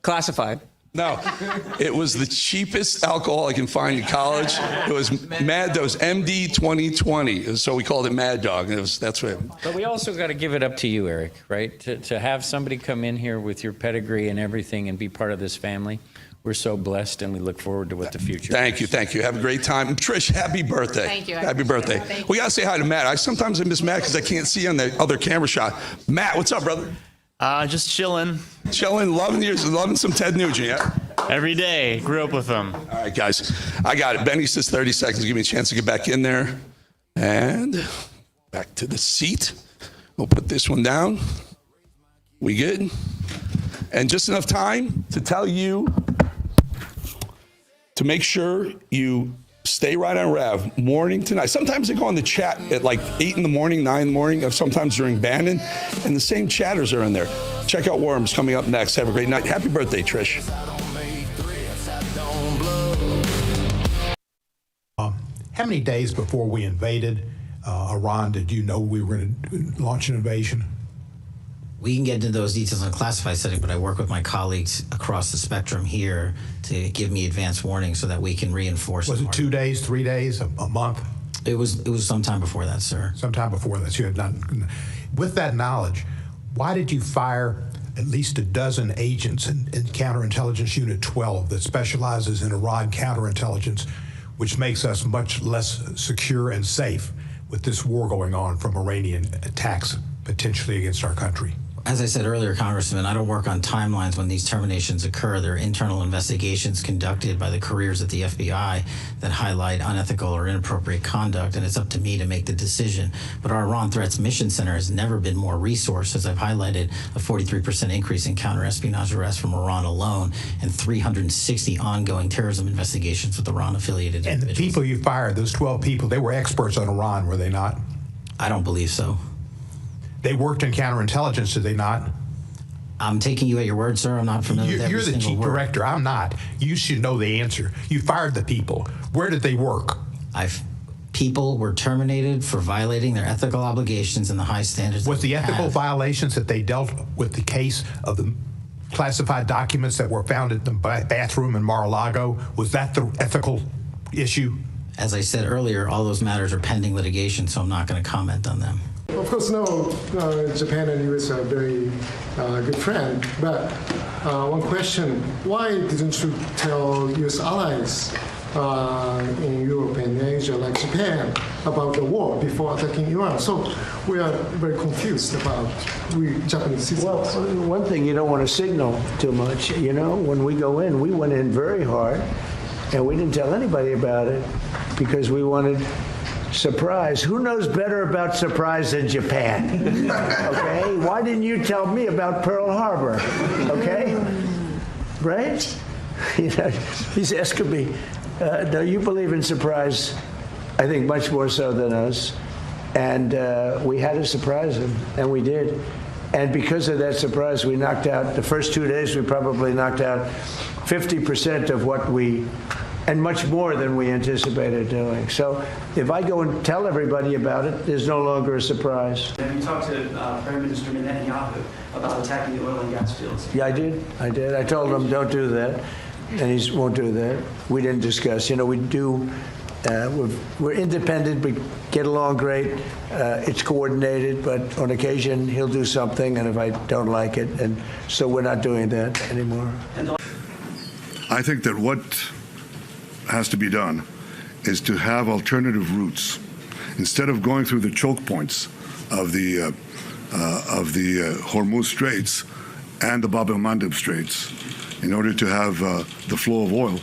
Classified. No, it was the cheapest alcohol I can find in college. It was MD 2020, so we called it Mad Dog. That's what. But we also got to give it up to you, Eric, right? To have somebody come in here with your pedigree and everything and be part of this family. We're so blessed, and we look forward to what the future Thank you. Have a great time. Trish, happy birthday. Thank you. Happy birthday. We got to say hi to Matt. Sometimes I miss Matt because I can't see on the other camera shot. Matt, what's up, brother? Just chilling. Chilling, loving some Ted Nugent, yeah? Every day. Grew up with him. All right, guys. I got it. Benny says 30 seconds. Give me a chance to get back in there. And back to the seat. We'll put this one down. We good? And just enough time to tell you to make sure you stay right on Rev, morning to night. Sometimes they go on the chat at like 8 in the morning, 9 in the morning, or sometimes during Bannon, and the same chatters are in there. Check out Worms coming up next. Have a great night. Happy birthday, Trish. How many days before we invaded Iran did you know we were going to launch an invasion? We can get into those details in a classified setting, but I work with my colleagues across the spectrum here to give me advance warning so that we can reinforce. Was it 2 days, 3 days, a month? It was sometime before that, sir. Sometime before that. So you had not, with that knowledge, why did you fire at least a dozen agents in Counterintelligence Unit 12 that specializes in Iran counterintelligence, which makes us much less secure and safe with this war going on from Iranian attacks potentially against our country? As I said earlier, Congressman, I don't work on timelines when these terminations occur. There are internal investigations conducted by the careers at the FBI that highlight unethical or inappropriate conduct, and it's up to me to make the decision. But our Iran Threats Mission Center has never been more resourced. As I've highlighted, a 43% increase in counter-espionage arrests from Iran alone, and 360 ongoing terrorism investigations with Iran-affiliated individuals. And the people you fired, those 12 people, they were experts on Iran, were they not? I don't believe so. They worked in counterintelligence, did they not? I'm taking you at your word, sir. I'm not familiar with every single word. You're the chief director. I'm not. You should know the answer. You fired the people. Where did they work? People were terminated for violating their ethical obligations and the high standards. Was the ethical violations that they dealt with the case of the classified documents that were found at the bathroom in Mar-a-Lago, was that the ethical issue? As I said earlier, all those matters are pending litigation, so I'm not going to comment on them. Of course, Japan and U.S. are very good friends. But one question: why didn't you tell U.S. allies in Europe and Asia, like Japan, about the war before attacking Iran? So we are very confused about we Japanese citizens. Well, one thing you don't want to signal too much. You know, when we go in, we went in very hard, and we didn't tell anybody about it because we wanted. Surprise. Who knows better about surprise than Japan? Okay? Why didn't you tell me about Pearl Harbor? Okay? Right? You know, he's asking me, do you believe in surprise? I think much more so than us. And we had to surprise him, and we did. And because of that surprise, we knocked out, the first 2 days, we probably knocked out 50% of what we and much more than we anticipated doing. So if I go and tell everybody about it, there's no longer a surprise. Have you talked to Prime Minister Netanyahu about attacking the oil and gas fields? Yeah, I did. I told him, don't do that, and he won't do that. We didn't discuss. You know, we do, we're independent, we get along great. It's coordinated, but on occasion he'll do something, and if I don't like it, and so we're not doing that anymore. I think that what has to be done is to have alternative routes instead of going through the choke points of the Hormuz Straits and the Bab el-Mandeb Straits in order to have the flow of oil.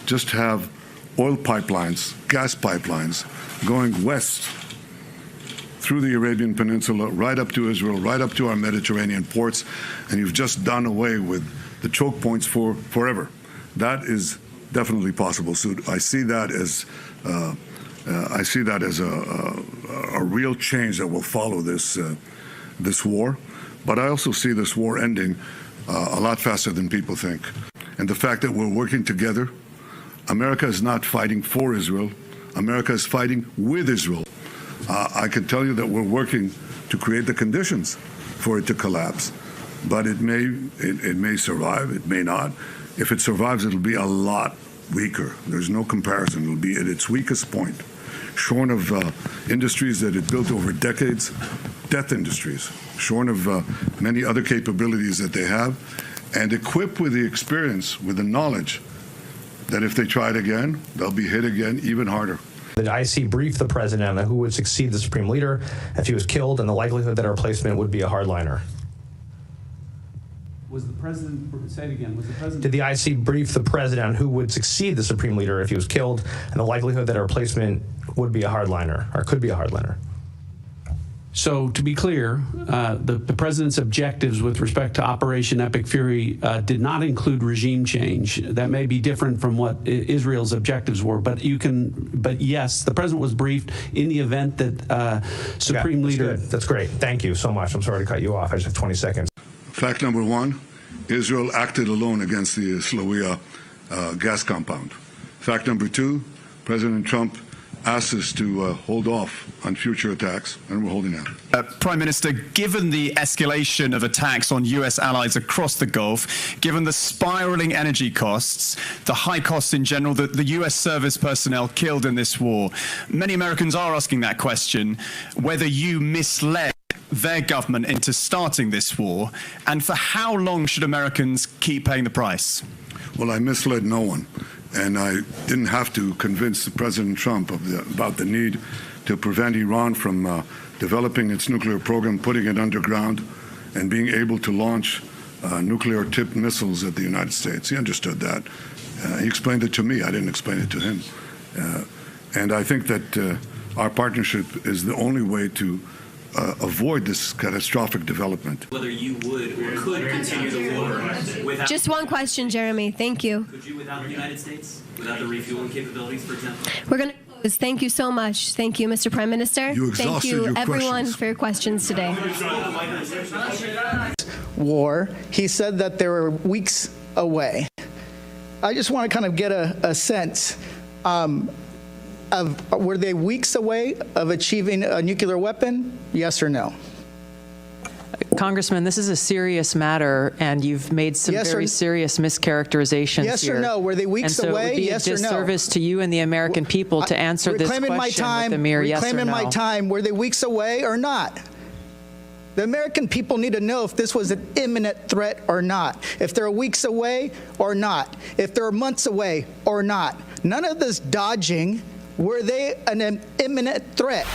Just have oil pipelines, gas pipelines going west through the Arabian Peninsula, right up to Israel, right up to our Mediterranean ports, and you've just done away with the choke points for forever. That is definitely possible. So I see that as a real change that will follow this war. But I also see this war ending a lot faster than people think. And the fact that we're working together, America is not fighting for Israel. America is fighting with Israel. I can tell you that we're working to create the conditions for it to collapse. but it may survive. It may not. If it survives, it'll be a lot weaker. There's no comparison. It'll be at its weakest point, shorn of industries that it built over decades, death industries, shorn of many other capabilities that they have, and equipped with the experience, with the knowledge that if they try it again, they'll be hit again even harder. The IC briefed the president on who would succeed the supreme leader if he was killed and the likelihood that a replacement would be a hardliner. Was the president, say it again, was the president... Did the IC brief the president on who would succeed the supreme leader if he was killed and the likelihood that a replacement would be a hardliner or could be a hardliner? So to be clear, the president's objectives with respect to Operation Epic Fury did not include regime change. That may be different from what Israel's objectives were, but yes, the president was briefed in the event that Supreme Leader... That's great. Thank you so much. I'm sorry to cut you off. I just have 20 seconds. Fact number one, Israel acted alone against the Sharia gas compound. Fact number two, President Trump asked us to hold off on future attacks, and we're holding out. Prime Minister, given the escalation of attacks on U.S. allies across the Gulf, given the spiraling energy costs, the high costs in general, the U.S. service personnel killed in this war, many Americans are asking that question, whether you misled their government into starting this war, and for how long should Americans keep paying the price? Well, I misled no one, and I didn't have to convince President Trump about the need to prevent Iran from developing its nuclear program, putting it underground, and being able to launch nuclear-tipped missiles at the United States. He understood that. He explained it to me. I didn't explain it to him. And I think that our partnership is the only way to avoid this catastrophic development. Whether you would or could continue the war without... Just one question, Jeremy. Thank you. Could you without the United States? Without the refueling capabilities, for example? We're going to close. Thank you so much. Thank you, Mr. Prime Minister. You exhausted Thank you, your everyone, questions. for your questions today. War. He said that they were weeks away. I just want to kind of get a sense were they weeks away of achieving a nuclear weapon? Yes or no? Congressman, this is a serious matter, and you've made some very serious mischaracterizations yes here. Yes or no? Were they weeks away? And so it would be yes a or no? disservice to you and the American people to answer this question with a mere yes or no. Reclaiming my time. Were they weeks away or not? The American people need to know if this was an imminent threat or not, if they're weeks away or not, if they're months away or not. None of this dodging. Were they an imminent threat?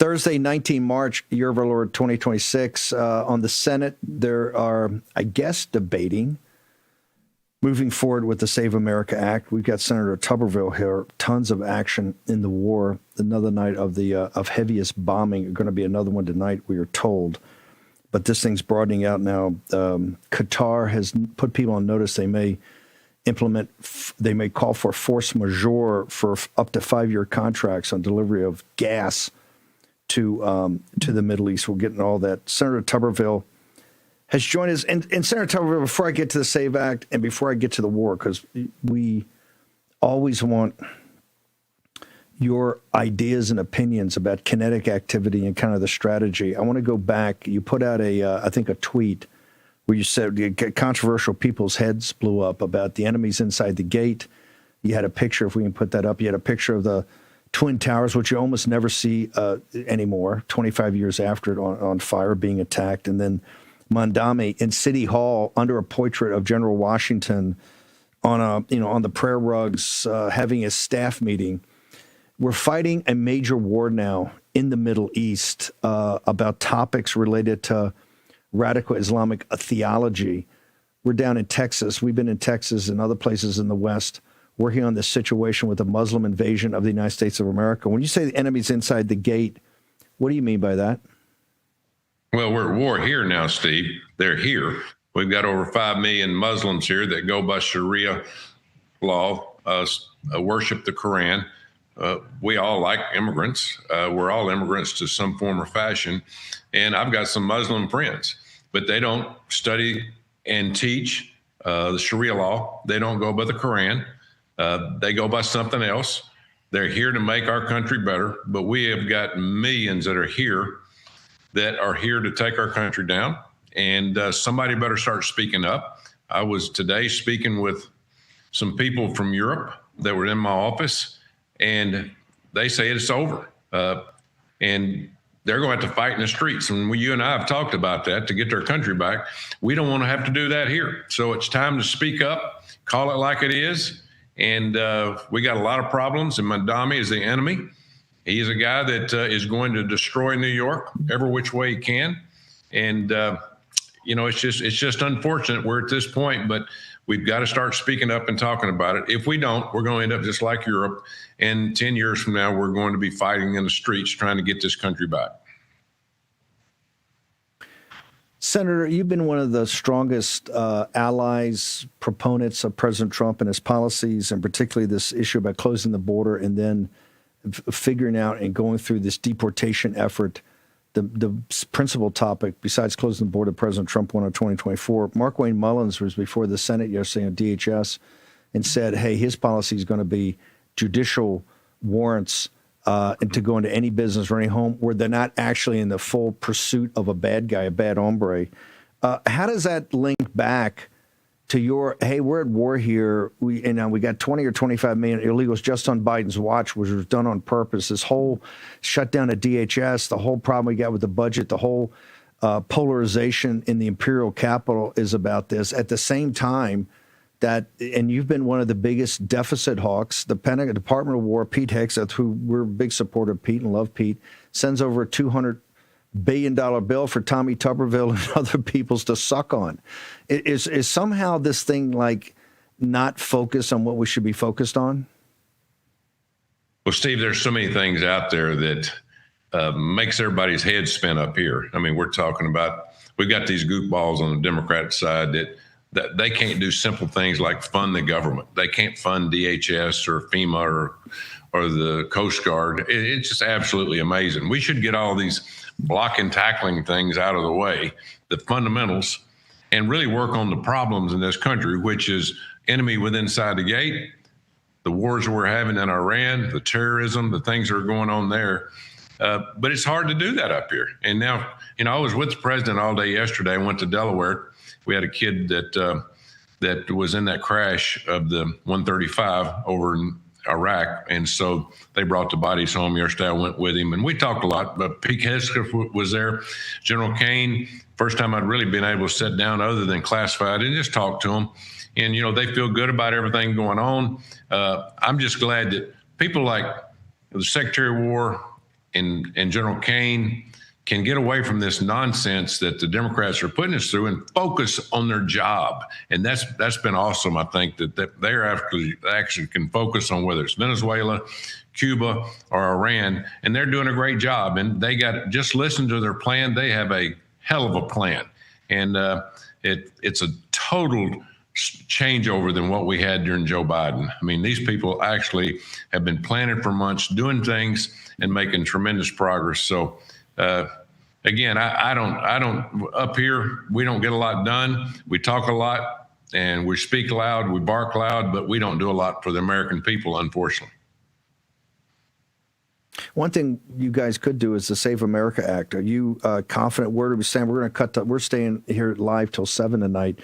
Thursday, 19 March, year of our Lord 2026. On the Senate, there are, I guess, debating moving forward with the Save America Act. We've got Senator Tuberville here. Tons of action in the war. Another night of the of heaviest bombing. Going to be another one tonight, we are told. But this thing's broadening out now. Qatar has put people on notice. They may call for force majeure for up to 5-year contracts on delivery of gas to the Middle East. We'll get into all that. Senator Tuberville has joined us. And Senator Tuberville, before I get to the SAVE Act and before I get to the war, because we always want your ideas and opinions about kinetic activity and kind of the strategy. I want to go back. You put out I think a tweet where you said controversial people's heads blew up about the enemies inside the gate. You had a picture, if we can put that up, you had a picture of the Twin Towers, which you almost never see anymore, 25 years after it on fire, being attacked. And then Mondami in City Hall under a portrait of General Washington on the prayer rugs, having a staff meeting. We're fighting a major war now in the Middle East about topics related to radical Islamic theology. We're down in Texas. We've been in Texas and other places in the West working on this situation with the Muslim invasion of the United States of America. When you say the enemy's inside the gate, what do you mean by that? Well, we're at war here now, Steve. They're here. We've got over 5 million Muslims here that go by Sharia law, worship the Quran. We all like immigrants. We're all immigrants to some form or fashion. And I've got some Muslim friends, but they don't study and teach the Sharia law. They don't go by the Quran. They go by something else. They're here to make our country better, but we have got millions that are here that are here to take our country down, and somebody better start speaking up. I was today speaking with some people from Europe that were in my office, and they say it's over. And they're going to have to fight in the streets. And you and I have talked about that to get their country back. We don't want to have to do that here. So it's time to speak up, call it like it is. And we got a lot of problems, and Mandami is the enemy. He's a guy that is going to destroy New York every which way he can. And, it's just unfortunate we're at this point, but we've got to start speaking up and talking about it. If we don't, we're going to end up just like Europe. And 10 years from now, we're going to be fighting in the streets trying to get this country back. Senator, you've been one of the strongest allies, proponents of President Trump and his policies, and particularly this issue about closing the border and then figuring out and going through this deportation effort. The principal topic, besides closing the border, President Trump won in 2024. Mark Wayne Mullins was before the Senate yesterday on DHS and said, hey, his policy is going to be judicial warrants and to go into any business or any home where they're not actually in the full pursuit of a bad guy, a bad hombre. How does that link back to your, hey, we're at war here, we got 20 or 25 million illegals just on Biden's watch, which was done on purpose. This whole shutdown of DHS, the whole problem we got with the budget, the whole polarization in the imperial capital is about this. At the same time that, and you've been one of the biggest deficit hawks, the Pentagon, Department of War, Pete Hegseth, who we're a big supporter of Pete and love Pete, sends over a $200 billion bill for Tommy Tuberville and other peoples to suck on. Is somehow this thing like not focused on what we should be focused on? Well, Steve, there's so many things out there that makes everybody's head spin up here. I mean, we're talking about, we've got these goofballs on the Democrat side that they can't do simple things like fund the government. They can't fund DHS or FEMA or the Coast Guard. It's just absolutely amazing. We should get all these block and tackling things out of the way, the fundamentals, and really work on the problems in this country, which is enemy within inside the gate, the wars we're having in Iran, the terrorism, the things that are going on there. But it's hard to do that up here. And now, I was with the president all day yesterday. I went to Delaware. We had a kid that was in that crash of the 135 over in Iraq. And so they brought the bodies home yesterday. I went with him and we talked a lot, but Pete Hegseth was there. General Kane, first time I'd really been able to sit down other than classified and just talk to them. And, they feel good about everything going on. I'm just glad that people like the Secretary of War and General Kane can get away from this nonsense that the Democrats are putting us through and focus on their job. And that's been awesome. I think that they're actually can focus on whether it's Venezuela, Cuba, or Iran, and they're doing a great job. And they just listen to their plan. They have a hell of a plan. And it's a total changeover than what we had during Joe Biden. I mean, these people actually have been planning for months, doing things and making tremendous progress. So, again, I don't, up here, we don't get a lot done. We talk a lot and we speak loud, we bark loud, but we don't do a lot for the American people, unfortunately. One thing you guys could do is the Save America Act. Are you confident? Where do we stand? We're going to we're staying here live till 7 tonight,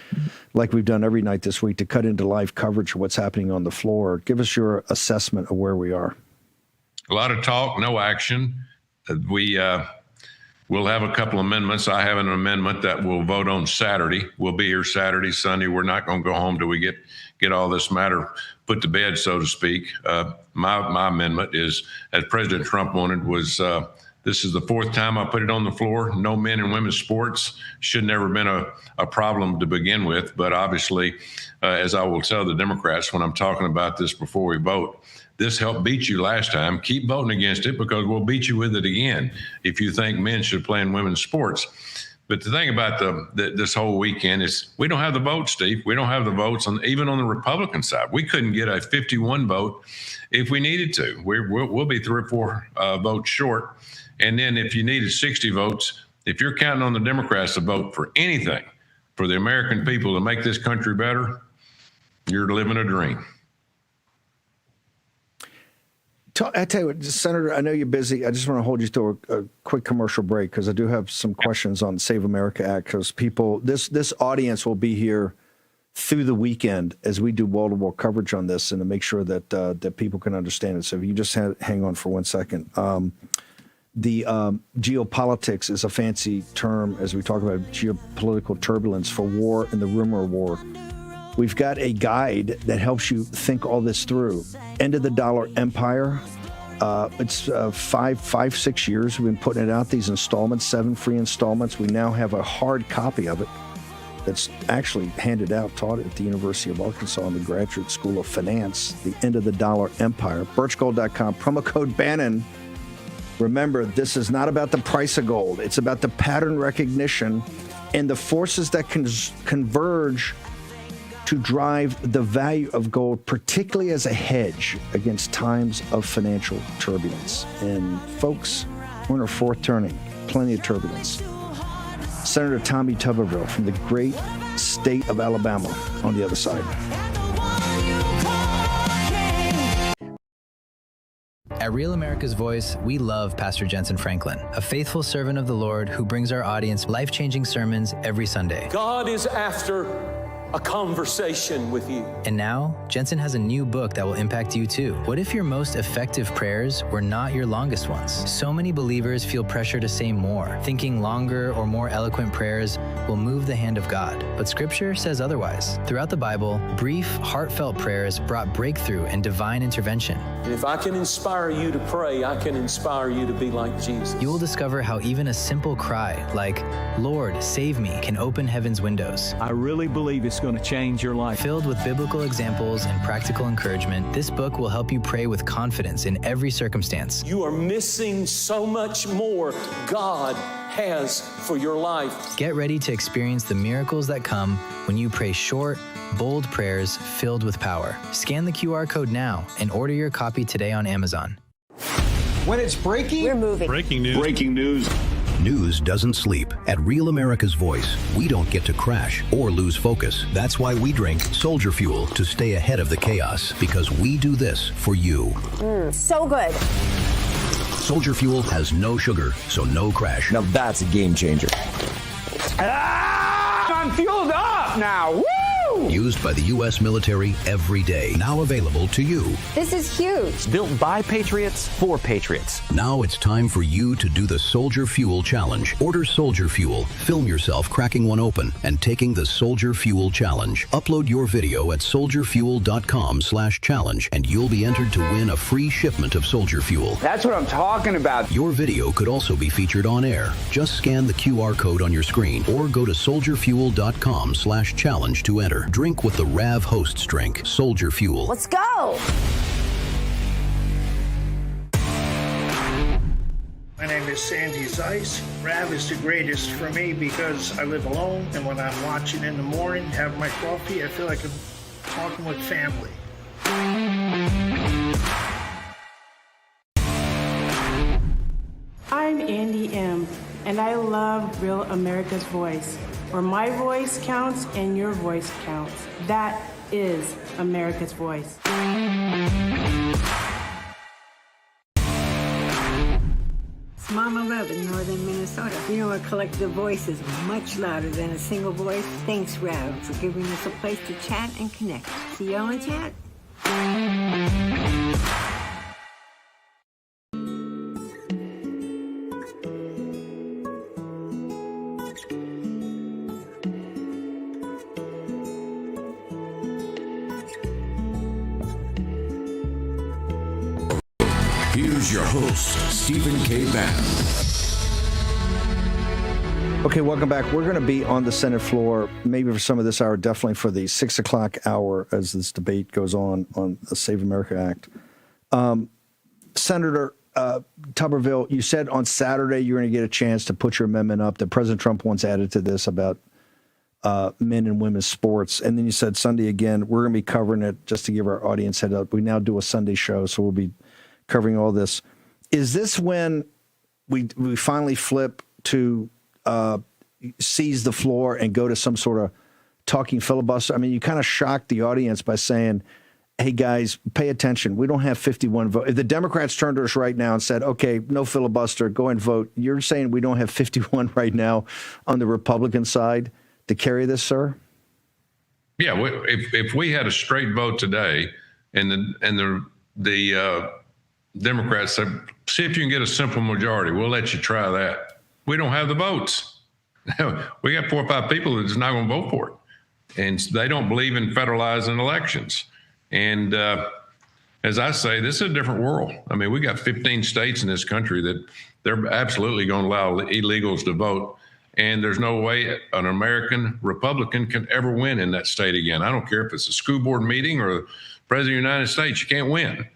like we've done every night this week, to cut into live coverage of what's happening on the floor. Give us your assessment of where we are. A lot of talk, no action. We'll have a couple amendments. I have an amendment that we'll vote on Saturday. We'll be here Saturday, Sunday. We're not going to go home till we get all this matter put to bed, so to speak. My amendment is, as President Trump wanted, was this is the 4th time I put it on the floor. No men and women's sports should never been a problem to begin with. But obviously, as I will tell the Democrats when I'm talking about this before we vote, this helped beat you last time. Keep voting against it because we'll beat you with it again if you think men should play in women's sports. But the thing about this whole weekend is we don't have the votes, Steve. We don't have the votes even on the Republican side. We couldn't get a 51 vote if we needed to. We'll be 3 or 4 votes short. And then if you needed 60 votes, if you're counting on the Democrats to vote for anything for the American people to make this country better, you're living a dream. I tell you what, Senator, I know you're busy. I just want to hold you through a quick commercial break because I do have some questions on the Save America Act. Because this audience will be here through the weekend as we do wall-to-wall coverage on this, and to make sure that that people can understand it. So if you just hang on for 1 second. The geopolitics is a fancy term as we talk about geopolitical turbulence for war and the rumor of war. We've got a guide that helps you think all this through. End of the Dollar Empire. It's 6 years we've been putting it out, these installments, 7 free installments. We now have a hard copy of it that's actually handed out, taught at the University of Arkansas in the Graduate School of Finance, The End of the Dollar Empire. Birchgold.com, promo code Bannon. Remember, this is not about the price of gold. It's about the pattern recognition and the forces that can converge to drive the value of gold, particularly as a hedge against times of financial turbulence. And folks, we're in our fourth turning, plenty of turbulence. Senator Tommy Tuberville from the great state of Alabama on the other side. At Real America's Voice, we love Pastor Jensen Franklin, a faithful servant of the Lord who brings our audience life-changing sermons every Sunday. God is after a conversation with you. And now, Jensen has a new book that will impact you too. What if your most effective prayers were not your longest ones? So many believers feel pressure to say more, thinking longer or more eloquent prayers will move the hand of God. But Scripture says otherwise. Throughout the Bible, brief, heartfelt prayers brought breakthrough and divine intervention. And if I can inspire you to pray, I can inspire you to be like Jesus. You will discover how even a simple cry, like, "Lord, save me," can open heaven's windows. I really believe it's going to change your life. Filled with biblical examples and practical encouragement, this book will help you pray with confidence in every circumstance. You are missing so much more God has for your life. Get ready to experience the miracles that come when you pray short, bold prayers filled with power. Scan the QR code now and order your copy today on Amazon. When it's breaking, we're moving. Breaking news. Breaking news. News doesn't sleep. At Real America's Voice, we don't get to crash or lose focus. That's why we drink Soldier Fuel to stay ahead of the chaos, because we do this for you. So good. Soldier Fuel has no sugar, so no crash. Now that's a game changer. I'm fueled up now. Woo! Used by the U.S. military every day. Now available to you. This is huge. Built by Patriots for Patriots. Now it's time for you to do the Soldier Fuel Challenge. Order Soldier Fuel, film yourself cracking one open, and taking the Soldier Fuel Challenge. Upload your video at soldierfuel.com/challenge, and you'll be entered to win a free shipment of Soldier Fuel. That's what I'm talking about. Your video could also be featured on air. Just scan the QR code on your screen or go to soldierfuel.com/challenge to enter. Drink what the RAV hosts drink. Soldier Fuel. Let's go. My name is Sandy Zeiss. RAV is the greatest for me because I live alone, and when I'm watching in the morning, have my coffee, I feel like I'm talking with family. I'm Andy M., and I love Real America's Voice, where my voice counts and your voice counts. That is America's Voice. It's Mama Rub in northern Minnesota. You know, a collective voice is much louder than a single voice. Thanks, Rav, for giving us a place to chat and connect. See y'all in chat. Here's your host, Stephen K. Bannon. Okay, welcome back. We're going to be on the Senate floor, maybe for some of this hour, definitely for the 6 o'clock hour as this debate goes on the Save America Act. Senator Tuberville, you said on Saturday you're going to get a chance to put your amendment up that President Trump once added to this about men and women's sports. And then you said Sunday again, we're going to be covering it just to give our audience head up. We now do a Sunday show, so we'll be covering all this. Is this when we finally flip to seize the floor and go to some sort of talking filibuster? I mean, you kind of shocked the audience by saying hey, guys, pay attention. We don't have 51 votes. If the Democrats turned to us right now and said, okay, no filibuster, go and vote, you're saying we don't have 51 right now on the Republican side to carry this, sir? Yeah, if we had a straight vote today and the Democrats said, see if you can get a simple majority, we'll let you try that. We don't have the votes. We got 4 or 5 people that's not going to vote for it. And they don't believe in federalizing elections. And as I say, this is a different world. I mean, we got 15 states in this country that they're absolutely going to allow illegals to vote. And there's no way an American Republican can ever win in that state again. I don't care if it's a school board meeting or the President of the United States, you can't win.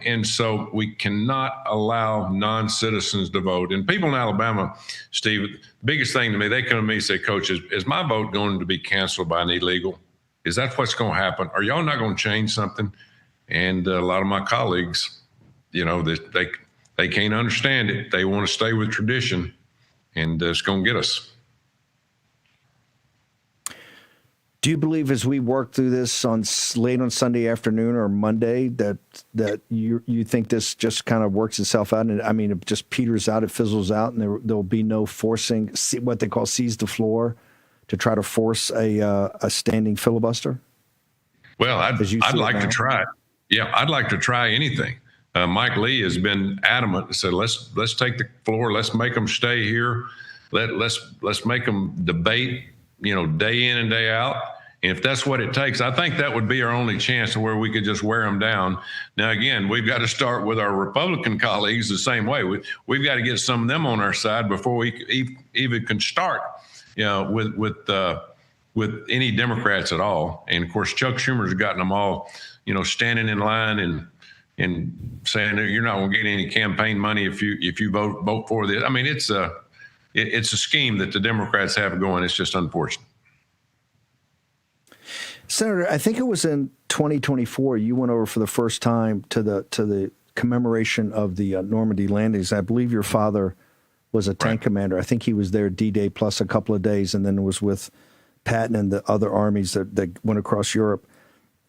And so we cannot allow non-citizens to vote. And people in Alabama, Steve, the biggest thing to me, they come to me and say, Coach, is my vote going to be canceled by an illegal? Is that what's going to happen? Are y'all not going to change something? And a lot of my colleagues, you know, they can't understand it. They want to stay with tradition, and it's going to get us. Do you believe as we work through this on late on Sunday afternoon or Monday that you think this just kind of works itself out? And I mean, it just peters out, it fizzles out, and there'll be no forcing, what they call seize the floor, to try to force a standing filibuster? Well, I'd like to try it. Yeah, I'd like to try anything. Mike Lee has been adamant and said, let's take the floor, let's make them stay here, let's make them debate, you know, day in and day out. And if that's what it takes, I think that would be our only chance to where we could just wear them down. Now, again, we've got to start with our Republican colleagues the same way. We've got to get some of them on our side before we even can start, you know, with any Democrats at all. And of course, Chuck Schumer's gotten them all, you know, standing in line and saying that you're not going to get any campaign money if you vote for this. I mean, it's a scheme that the Democrats have going. It's just unfortunate. Senator, I think it was in 2024 you went over for the first time to the commemoration of the Normandy landings. I believe your father was a tank commander. I think he was there D-Day plus a couple of days, and then it was with Patton and the other armies that went across Europe.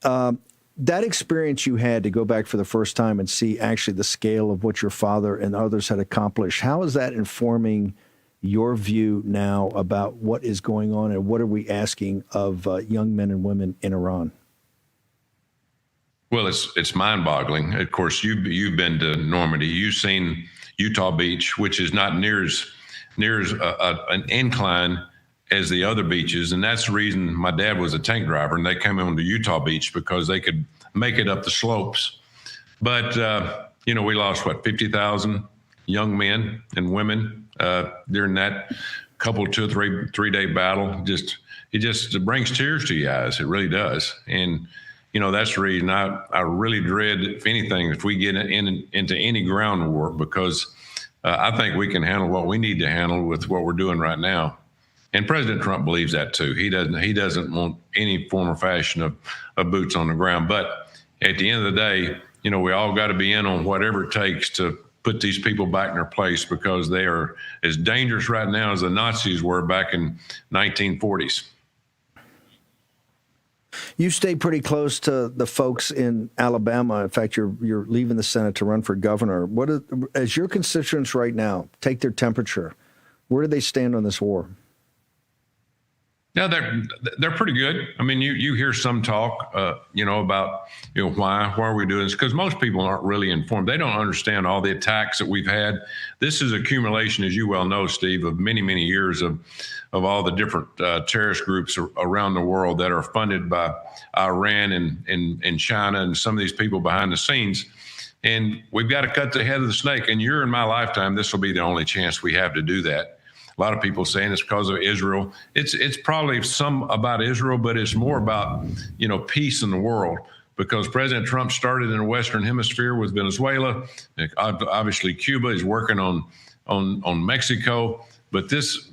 That experience you had to go back for the first time and see actually the scale of what your father and others had accomplished, how is that informing your view now about what is going on and what are we asking of young men and women in Iran? Well, it's mind-boggling. Of course, you've been to Normandy. You've seen Utah Beach, which is not near as an incline as the other beaches, and that's the reason my dad was a tank driver, and they came on to Utah Beach because they could make it up the slopes. But you know, we lost 50,000 young men and women during that couple 2 or 3 day battle. It just brings tears to your eyes. It really does. And you know, that's the reason I really dread, if anything, if we get into any ground war, because I think we can handle what we need to handle with what we're doing right now. And President Trump believes that too. He doesn't want any form or fashion of boots on the ground. But at the end of the day, you know, we all got to be in on whatever it takes to put these people back in their place, because they are as dangerous right now as the Nazis were back in 1940s. You stay pretty close to the folks in Alabama. In fact, you're leaving the Senate to run for governor. As your constituents right now take their temperature, where do they stand on this war? No, they're pretty good. I mean, you hear some talk, you know, about, you know, why are we doing this? Because most people aren't really informed. They don't understand all the attacks that we've had. This is accumulation, as you well know, Steve, of many, many years of all the different terrorist groups around the world that are funded by Iran and China and some of these people behind the scenes. And we've got to cut the head of the snake. And in my lifetime, this will be the only chance we have to do that. A lot of people saying it's because of Israel. It's probably some about Israel, but it's more about, you know, peace in the world, because President Trump started in the Western Hemisphere with Venezuela. Obviously, Cuba is working on Mexico. But this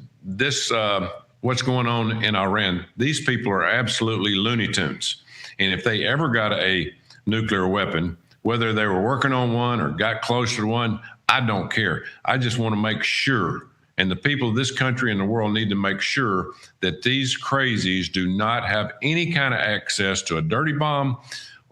what's going on in Iran, these people are absolutely Looney Tunes. And if they ever got a nuclear weapon, whether they were working on one or got close to one, I don't care. I just want to make sure. And the people of this country and the world need to make sure that these crazies do not have any kind of access to a dirty bomb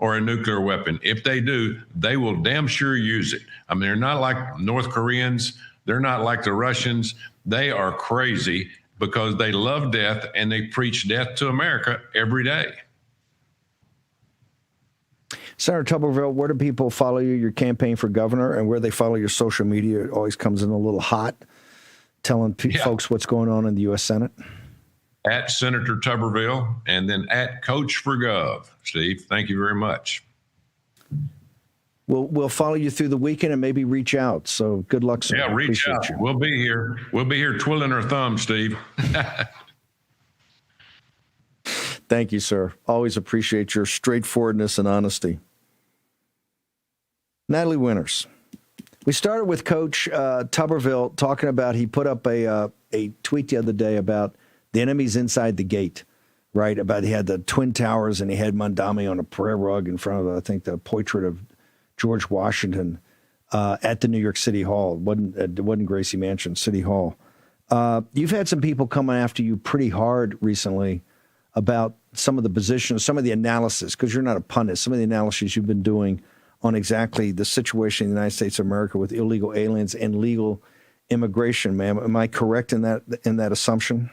or a nuclear weapon. If they do, they will damn sure use it. I mean, they're not like North Koreans. They're not like the Russians. They are crazy because they love death and they preach death to America every day. Senator Tuberville, where do people follow you, your campaign for governor, and where they follow your social media? It always comes in a little hot, telling folks what's going on in the U.S. Senate. At Senator Tuberville, and then at Coach for Gov. Steve, thank you very much. We'll follow you through the weekend and maybe reach out. So good luck, sir. Yeah, reach out. You. We'll be here. We'll be here twiddling our thumbs, Steve. Thank you, sir. Always appreciate your straightforwardness and honesty. Natalie Winters. We started with Coach Tuberville talking about, he put up a tweet the other day about the enemy's inside the gate, right? About he had the Twin Towers and he had Mondami on a prayer rug in front of, I think, the portrait of George Washington at the New York City Hall. It wasn't Gracie Mansion, City Hall. You've had some people coming after you pretty hard recently about some of the positions, some of the analysis, because you're not a pundit, some of the analysis you've been doing on exactly the situation in the United States of America with illegal aliens and legal immigration, ma'am. Am I correct in that assumption?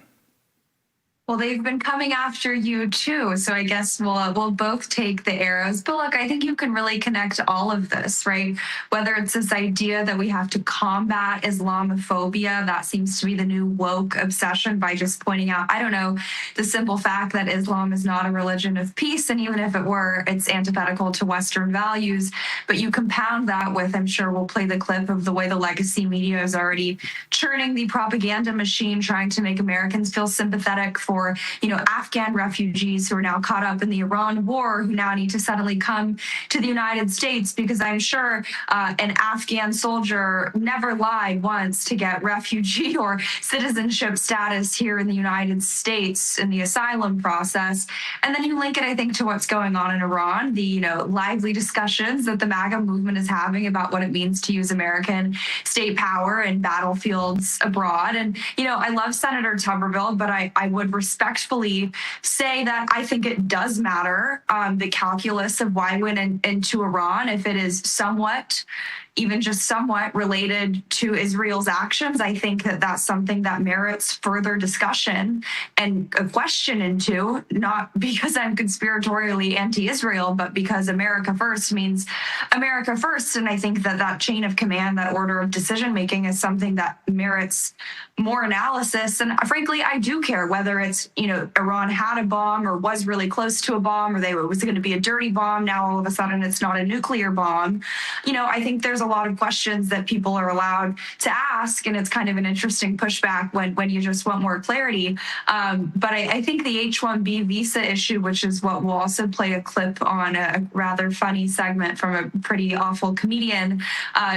Well, they've been coming after you too, so I guess we'll both take the arrows. But look, I think you can really connect all of this, right? Whether it's this idea that we have to combat Islamophobia, that seems to be the new woke obsession by just pointing out, I don't know, the simple fact that Islam is not a religion of peace, and even if it were, it's antithetical to Western values. But you compound that with, I'm sure we'll play the clip of the way the legacy media is already churning the propaganda machine, trying to make Americans feel sympathetic for Afghan refugees who are now caught up in the Iran war, who now need to suddenly come to the United States, because I'm sure an Afghan soldier never lied once to get refugee or citizenship status here in the United States in the asylum process. And then you link it, I think, to what's going on in Iran, the lively discussions that the MAGA movement is having about what it means to use American state power in battlefields abroad. And, I love Senator Tuberville, but I would respectfully say that I think it does matter, the calculus of why went into Iran, if it is somewhat, even just somewhat related to Israel's actions. I think that that's something that merits further discussion and a question into, not because I'm conspiratorially anti-Israel, but because America first means America first. And I think that that chain of command, that order of decision-making is something that merits more analysis. And frankly, I do care whether it's, Iran had a bomb or was really close to a bomb, or it was going to be a dirty bomb. Now all of a sudden it's not a nuclear bomb. I think there's a lot of questions that people are allowed to ask, and it's kind of an interesting pushback when you just want more clarity. But I think the H-1B visa issue, which is what we'll also play a clip on, a rather funny segment from a pretty awful comedian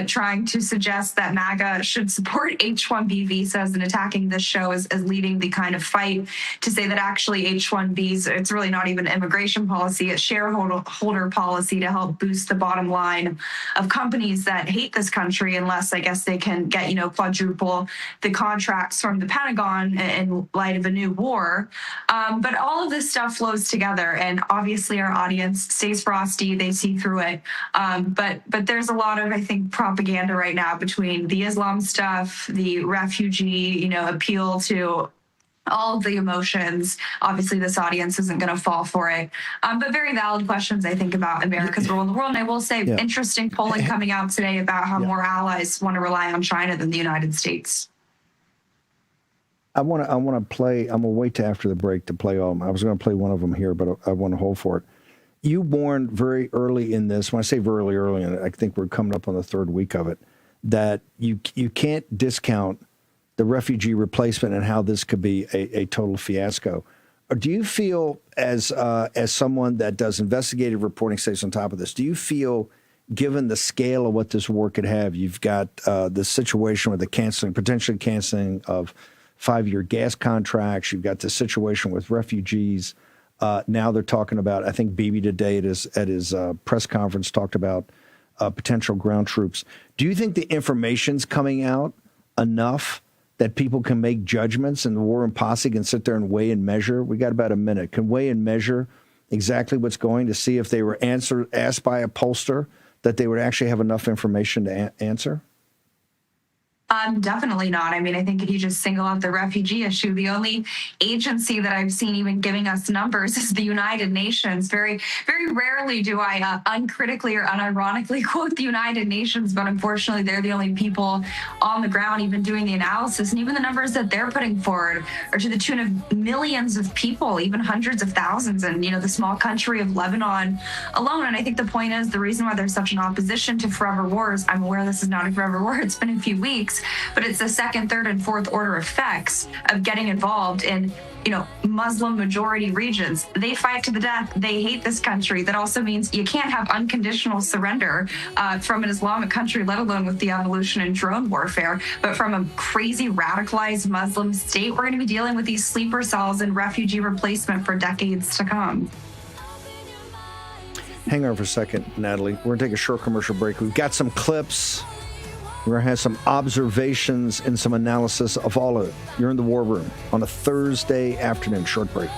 trying to suggest that MAGA should support H-1B visas, and attacking this show as leading the kind of fight to say that actually H-1Bs, it's really not even immigration policy, it's shareholder policy to help boost the bottom line of companies that hate this country, unless I guess they can get, quadruple the contracts from the Pentagon in light of a new war. But all of this stuff flows together, and obviously our audience stays frosty, they see through it. But there's a lot of, I think, propaganda right now between the Islam stuff, the refugee, appeal to all of the emotions. Obviously, this audience isn't going to fall for it. But very valid questions, I think, about America's role in the world. And I will say, interesting polling coming out today about how more allies want to rely on China than the United States. I want to play. I'm gonna wait till after the break to play all of them. I was going to play one of them here, but I want to hold for it. You warned very early in this. When I say very early, and I think we're coming up on the third week of it, that you can't discount the refugee replacement and how this could be a total fiasco. Or do you feel, as someone that does investigative reporting, stays on top of this, do you feel, given the scale of what this war could have, you've got the situation with the potentially canceling of 5-year gas contracts, you've got the situation with refugees. Now they're talking about, I think Bibi today at his press conference talked about potential ground troops. Do you think the information's coming out enough that people can make judgments, and the War Room Posse can sit there and weigh and measure? We got about a minute. Can weigh and measure exactly what's going, to see if they were asked by a pollster that they would actually have enough information to answer? Definitely not. I mean, I think if you just single out the refugee issue, the only agency that I've seen even giving us numbers is the United Nations. Very, very rarely do I uncritically or unironically quote the United Nations, but unfortunately, they're the only people on the ground even doing the analysis. And even the numbers that they're putting forward are to the tune of millions of people, even hundreds of thousands, and, you know, the small country of Lebanon alone. And I think the point is the reason why there's such an opposition to forever wars, I'm aware this is not a forever war, it's been a few weeks, but it's the second, third, and fourth order effects of getting involved in, you know, Muslim majority regions. They fight to the death. They hate this country. That also means you can't have unconditional surrender from an Islamic country, let alone with the evolution in drone warfare. But from a crazy radicalized Muslim state, we're going to be dealing with these sleeper cells and refugee replacement for decades to come. Hang on for a second, Natalie. We're going to take a short commercial break. We've got some clips. We're going to have some observations and some analysis of all of it. You're in the War Room on a Thursday afternoon. Short break.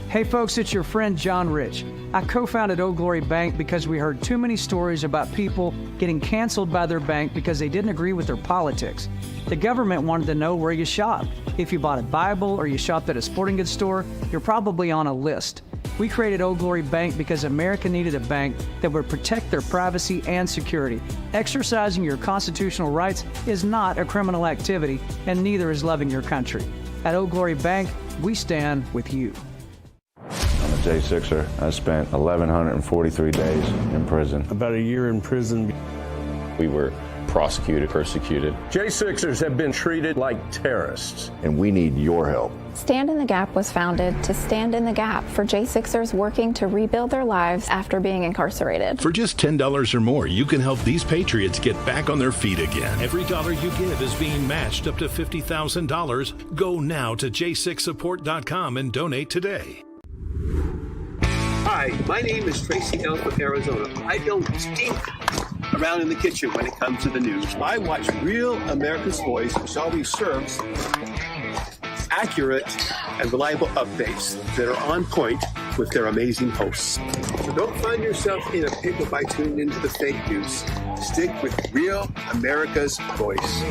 Hey folks, it's your friend John Rich. I co-founded Old Glory Bank because we heard too many stories about people getting canceled by their bank because they didn't agree with their politics. The government wanted to know where you shopped. If you bought a Bible or you shopped at a sporting goods store, you're probably on a list. We created Old Glory Bank because America needed a bank that would protect their privacy and security. Exercising your constitutional rights is not a criminal activity, and neither is loving your country. At Old Glory Bank, we stand with you. I'm a J6er. I spent 1,143 days in prison. About a year in prison. We were prosecuted, persecuted. J6ers have been treated like terrorists. And we need your help. Stand in the Gap was founded to stand in the gap for J6ers working to rebuild their lives after being incarcerated. For just $10 or more, you can help these patriots get back on their feet again. Every dollar you give is being matched up to $50,000. Go now to j6support.com and donate today. Hi, my name is Tracy L. from Arizona. I don't stink around in the kitchen when it comes to the news. I watch Real America's Voice, which always serves accurate and reliable updates that are on point with their amazing hosts. So don't find yourself in a pickle by tuning into the fake news. Stick with Real America's Voice.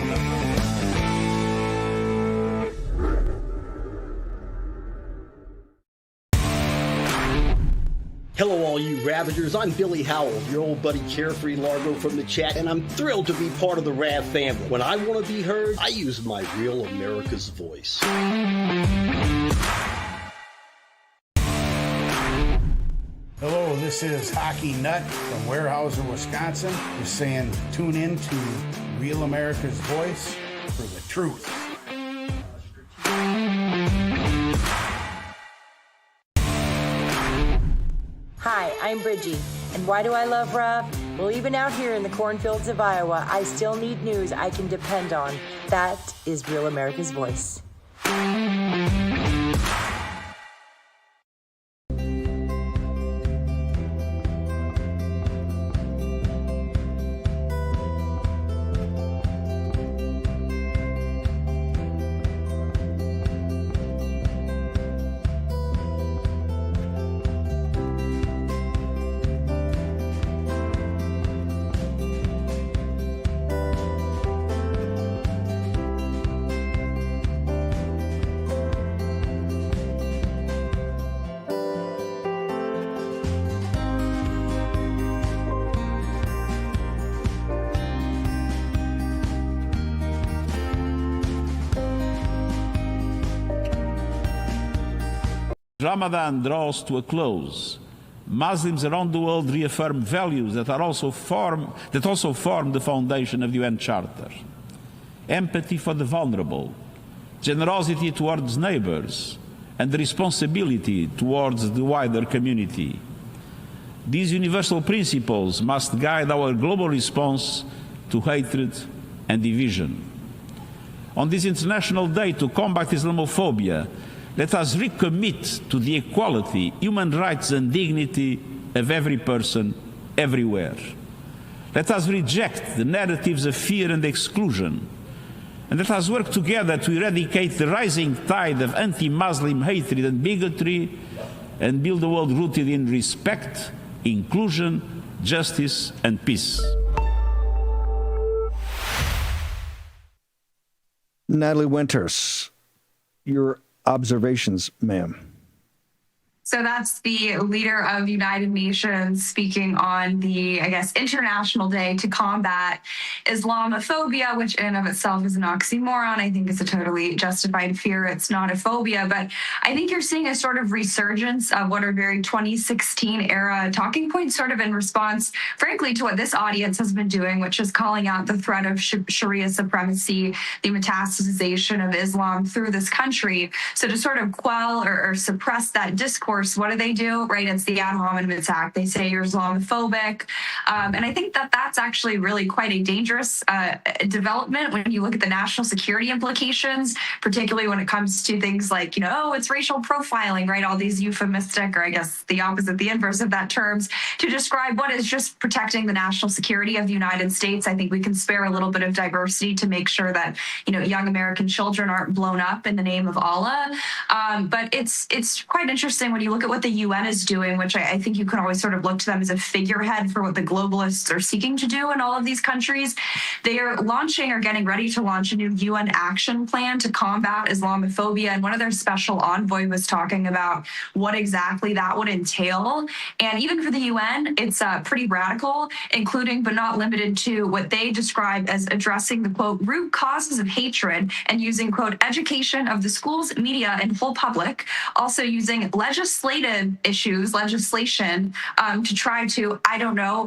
Hello, all you Ravagers. I'm Billy Howell, your old buddy Carefree Largo from the chat, and I'm thrilled to be part of the Rav family. When I want to be heard, I use my Real America's Voice. Hello, this is Hockey Nut from Weyerhaeuser, Wisconsin. Just saying, tune in to Real America's Voice for the truth. Hi, I'm Bridgie, and why do I love Rav? Well, even out here in the cornfields of Iowa, I still need news I can depend on. That is Real America's Voice. Ramadan draws to a close. Muslims around the world reaffirm values that also form the foundation of the UN Charter. Empathy for the vulnerable, generosity towards neighbors, and responsibility towards the wider community. These universal principles must guide our global response to hatred and division. On this International Day to combat Islamophobia, let us recommit to the equality, human rights and dignity of every person, everywhere. Let us reject the narratives of fear and exclusion. and let us work together to eradicate the rising tide of anti-Muslim hatred and bigotry and build a world rooted in respect, inclusion, justice, and peace. Natalie Winters, your observations, ma'am. So that's the leader of the United Nations speaking on the, I guess, International Day to combat Islamophobia, which in and of itself is an oxymoron. I think it's a totally justified fear. It's not a phobia, but I think you're seeing a sort of resurgence of what are very 2016 era talking points, sort of in response, frankly, to what this audience has been doing, which is calling out the threat of Sharia supremacy, the metastasization of Islam through this country. So to sort of quell or suppress that discourse, what do? Right? It's the ad hominem attack. They say you're Islamophobic. And I think that that's actually really quite a dangerous development when you look at the national security implications, particularly when it comes to things like, it's racial profiling, right? All these euphemistic, or I guess the opposite, the inverse of that terms, to describe what is just protecting the national security of the United States. I think we can spare a little bit of diversity to make sure that, young American children aren't blown up in the name of Allah. But it's quite interesting when you look at what the UN is doing, which I think you can always sort of look to them as a figurehead for what the globalists are seeking to do in all of these countries. They are launching or getting ready to launch a new UN action plan to combat Islamophobia. And one of their special envoy was talking about what exactly that would entail. And even for the UN, it's pretty radical, including but not limited to what they describe as addressing the, quote, root causes of hatred and using, quote, education of the schools, media, and whole public, also using legislation to try to,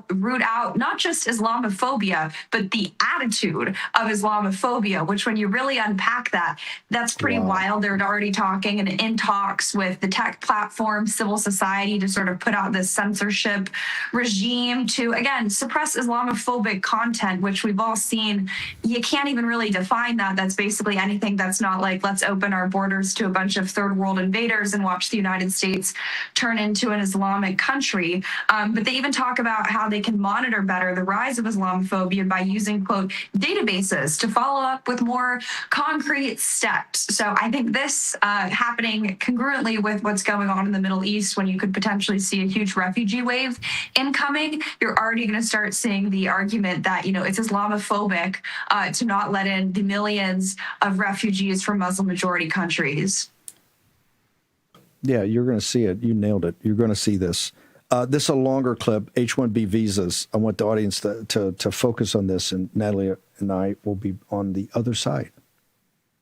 root out not just Islamophobia, but the attitude of Islamophobia, which when you really unpack that, that's pretty wild. They're already talking and in talks with the tech platform, civil society to sort of put out this censorship regime to, again, suppress Islamophobic content, which we've all seen. You can't even really define that. That's basically anything that's not like, let's open our borders to a bunch of third world invaders and watch the United States turn into an Islamic country. But they even talk about how they can monitor better the rise of Islamophobia by using, quote, databases to follow up with more concrete steps. So I think this happening congruently with what's going on in the Middle East, when you could potentially see a huge refugee wave incoming, you're already going to start seeing the argument that, it's Islamophobic to not let in the millions of refugees from Muslim majority countries. Yeah, you're going to see it. You nailed it. You're going to see this. This is a longer clip, H-1B visas. I want the audience to focus on this, and Natalie and I will be on the other side.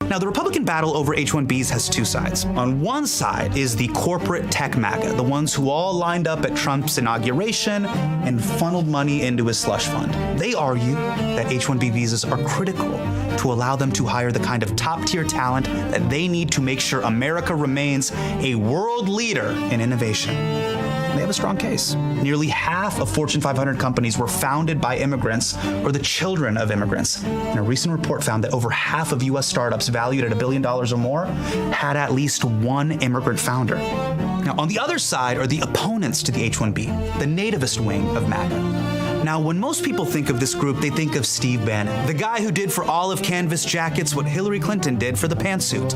Now, the Republican battle over H-1Bs has two sides. On one side is the corporate tech MAGA, the ones who all lined up at Trump's inauguration and funneled money into his slush fund. They argue that H-1B visas are critical to allow them to hire the kind of top-tier talent that they need to make sure America remains a world leader in innovation. They have a strong case. Nearly half of Fortune 500 companies were founded by immigrants or the children of immigrants. And a recent report found that over half of U.S. startups valued at $1 billion or more had at least one immigrant founder. Now, on the other side are the opponents to the H-1B, the nativist wing of MAGA. Now, when most people think of this group, they think of Steve Bannon, the guy who did for olive canvas jackets what Hillary Clinton did for the pantsuit.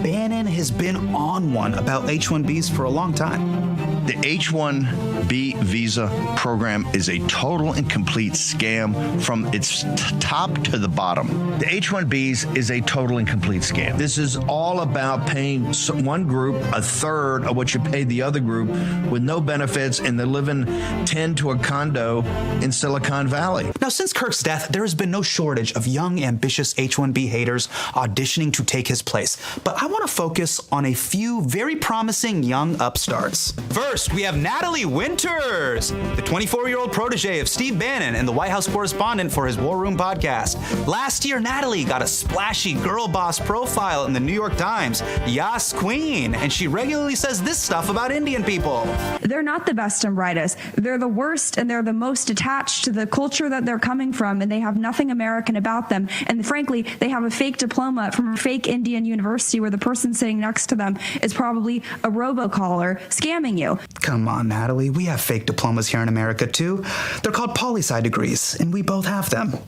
Bannon has been on one about H-1Bs for a long time. The H-1B visa program is a total and complete scam from its top to the bottom. The H-1Bs is a total and complete scam. This is all about paying one group a third of what you paid the other group with no benefits, and they're living 10 to a condo in Silicon Valley. Now, since Kirk's death, there has been no shortage of young, ambitious H-1B haters auditioning to take his place. But I want to focus on a few very promising young upstarts. First, we have Natalie Winters, the 24-year-old protege of Steve Bannon and the White House correspondent for his War Room podcast. Last year, Natalie got a splashy girl boss profile in the New York Times, Yas Queen, and she regularly says this stuff about Indian people. They're not the best and brightest. They're the worst, and they're the most attached to the culture that they're coming from, and they have nothing American about them. And frankly, they have a fake diploma from a fake Indian university where the person sitting next to them is probably a robocaller scamming you. Come on, Natalie. We have fake diplomas here in America, too. They're called poli-sci degrees, and we both have them.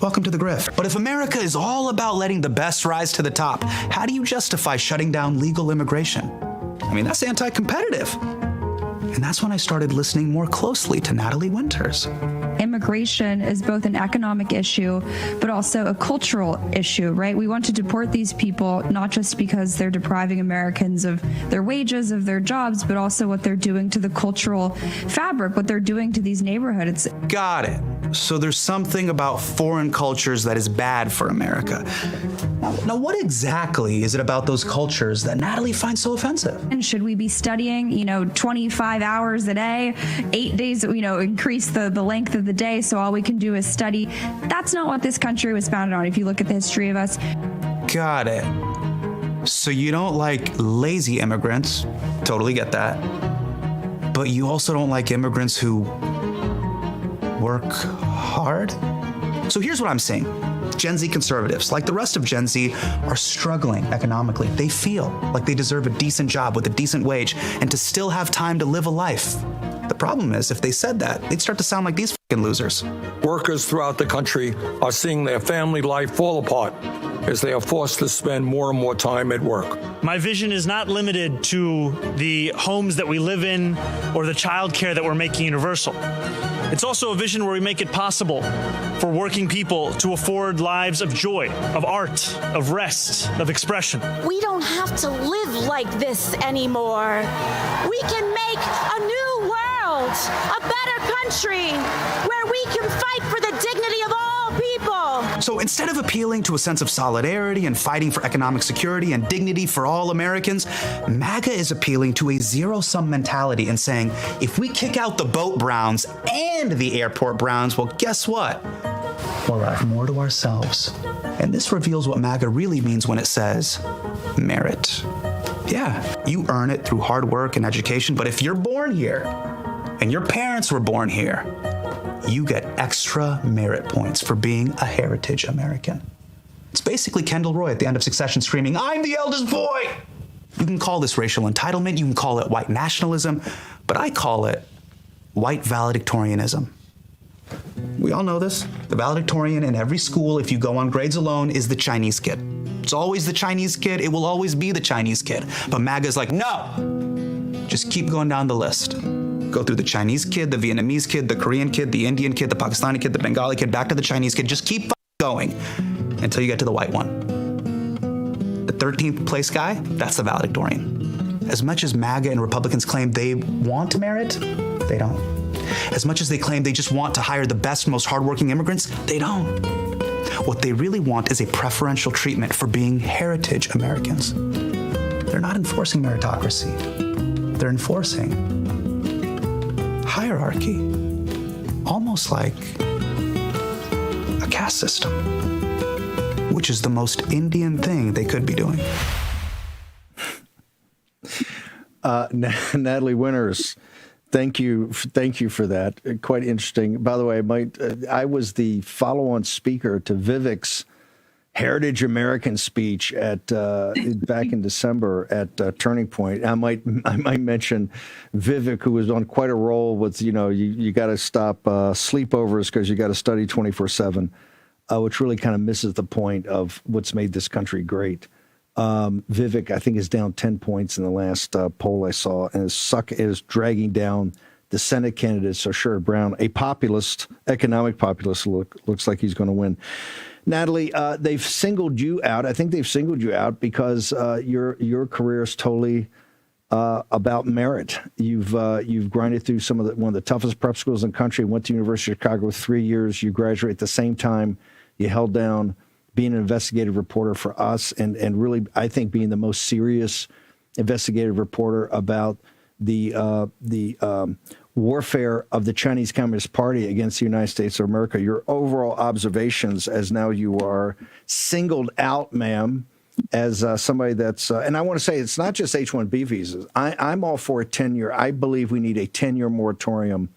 welcome to the grift. But if America is all about letting the best rise to the top, how do you justify shutting down legal immigration? I mean, that's anti-competitive. And that's when I started listening more closely to Natalie Winters. Immigration is both an economic issue, but also a cultural issue, right? We want to deport these people, not just because they're depriving Americans of their wages, of their jobs, but also what they're doing to the cultural fabric, what they're doing to these neighborhoods. Got it. So there's something about foreign cultures that is bad for America. Now, what exactly is it about those cultures that Natalie finds so offensive? And should we be studying, 25 hours a day, 8 days, increase the length of the day so all we can do is study? That's not what this country was founded on if you look at the history of us. Got it. So you don't like lazy immigrants. Totally get that. But you also don't like immigrants who work hard? So here's what I'm saying. Gen Z conservatives, like the rest of Gen Z, are struggling economically. They feel like they deserve a decent job with a decent wage and to still have time to live a life. The problem is, if they said that, they'd start to sound like these fucking losers. Workers throughout the country are seeing their family life fall apart as they are forced to spend more and more time at work. My vision is not limited to the homes that we live in or the childcare that we're making universal. It's also a vision where we make it possible for working people to afford lives of joy, of art, of rest, of expression. We don't have to live like this anymore. We can make a new world, a better country, where we can fight for the dignity of all people. So instead of appealing to a sense of solidarity and fighting for economic security and dignity for all Americans, MAGA is appealing to a zero-sum mentality and saying, if we kick out the boat Browns and the airport Browns, well, guess what? We'll have more to ourselves. And this reveals what MAGA really means when it says merit. Yeah, you earn it through hard work and education, but if you're born here and your parents were born here, you get extra merit points for being a heritage American. It's basically Kendall Roy at the end of Succession screaming, "I'm the eldest boy!" You can call this racial entitlement, you can call it white nationalism, but I call it white valedictorianism. We all know this. The valedictorian in every school, if you go on grades alone, is the Chinese kid. It's always the Chinese kid. It will always be the Chinese kid. But MAGA's like, no! Just keep going down the list. Go through the Chinese kid, the Vietnamese kid, the Korean kid, the Indian kid, the Pakistani kid, the Bengali kid, back to the Chinese kid. Just keep going until you get to the white one. The 13th place guy, that's the valedictorian. As much as MAGA and Republicans claim they want merit, they don't. As much as they claim they just want to hire the best, most hardworking immigrants, they don't. What they really want is a preferential treatment for being heritage Americans. They're not enforcing meritocracy. They're enforcing hierarchy, almost like a caste system, which is the most Indian thing they could be doing. Natalie Winters, thank you for that. Quite interesting. By the way, I was the follow-on speaker to Vivek's Heritage American speech at back in December at Turning Point. I might mention Vivek, who was on quite a roll with you got to stop sleepovers because you got to study 24/7, which really kind of misses the point of what's made this country great. Vivek, I think, is down 10 points in the last poll I saw, and is dragging down the Senate candidate, so Sherrod Brown, a populist, economic populist, looks like he's going to win. Natalie, they've singled you out. I think they've singled you out because your career is totally about merit. You've grinded through one of the toughest prep schools in the country. Went to University of Chicago with 3 years. You graduated at the same time. You held down being an investigative reporter for us, and really, I think, being the most serious investigative reporter about the warfare of the Chinese Communist Party against the United States of America. Your overall observations, as now you are singled out, ma'am, as somebody that's, and I want to say it's not just H-1B visas. I'm all for a 10-year. I believe we need a 10-year moratorium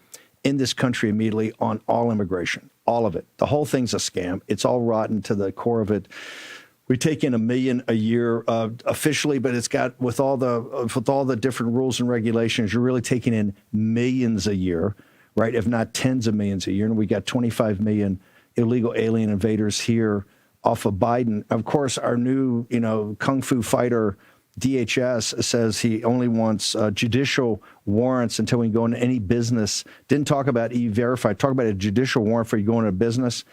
in this country immediately on all immigration, all of it. The whole thing's a scam. It's all rotten to the core of it. We take in 1 million a year officially, but it's got with all the different rules and regulations, you're really taking in millions a year, right? If not tens of millions a year. And we got 25 million illegal alien invaders here off of Biden. Of course, our new, kung fu fighter DHS says he only wants judicial warrants until we can go into any business. Didn't talk about E-Verify. Talk about a judicial warrant for you going into business.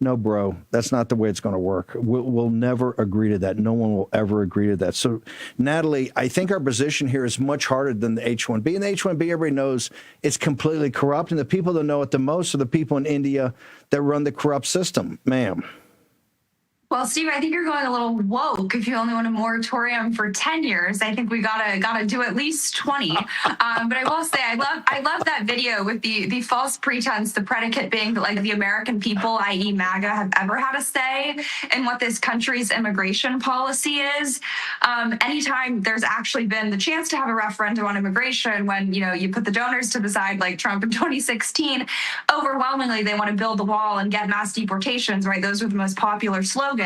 No, bro, that's not the way it's going to work. We'll never agree to that. No one will ever agree to that. So, Natalie, I think our position here is much harder than the H-1B. And the H-1B, everybody knows it's completely corrupt. And the people that know it the most are the people in India that run the corrupt system, ma'am. Well, Steve, I think you're going a little woke if you only want a moratorium for 10 years. I think we gotta do at least 20. But I will say, I love that video with the false pretense, the predicate being that like the American people, i.e. MAGA, have ever had a say in what this country's immigration policy is. Anytime there's actually been the chance to have a referendum on immigration, when you put the donors to the side, like Trump in 2016, overwhelmingly they want to build the wall and get mass deportations. Right? Those were the most popular slogans.